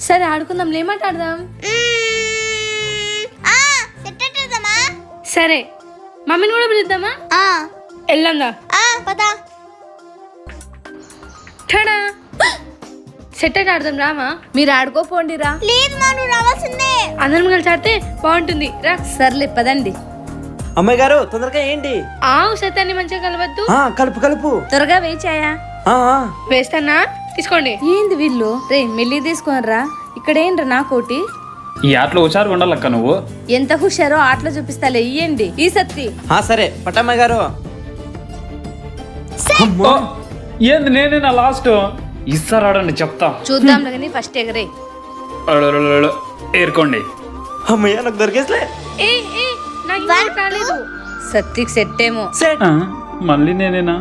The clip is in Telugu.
సరే ఆడుకుందాం, లేమాట ఆడదాం. సరే మమ్మీని కూడా పిలుద్దామా? వెళ్ళందా పదా సెట్ అయితే ఆడదాం రామా. మీరు ఆడుకోపోండిరా. లేదు మా నువ్వు రావాల్సిందే. అందరం కలిసి ఆడితే బాగుంటుంది రా. సర్లే పదండి. అమ్మాయి గారు తొందరగా ఏంటి? ఆవు సత్యాన్ని మంచిగా కలవద్దు. కలుపు కలుపు. త్వరగా వేచాయా? వేస్తానా, తీసుకోండి. ఏంది వీళ్ళు? రే మెల్లి తీసుకొనిరా. ఇక్కడ ఏంట్రా నా కోటి? ఈ ఆటలో హుషారుగా ఉండాలక్క నువ్వు. ఎంత హుషారో ఆటలో చూపిస్తాలే. ఇయ్యండి ఈ సత్తి. సరే పట్టమ్మాయి గారు. ఓ, ఏంది నేనే నా లాస్ట్. ఇస్తారు ఆడండి చెప్తా. చూద్దాం కానీ ఫస్ట్ ఎగరే. ఏరుకోండి. అమ్మయ్య నాకు దొరికేసలే. నాకు ఇంకా రాలేదు. సత్తికి సెట్ ఏమో. సెట్. మళ్ళీ నేనేనా?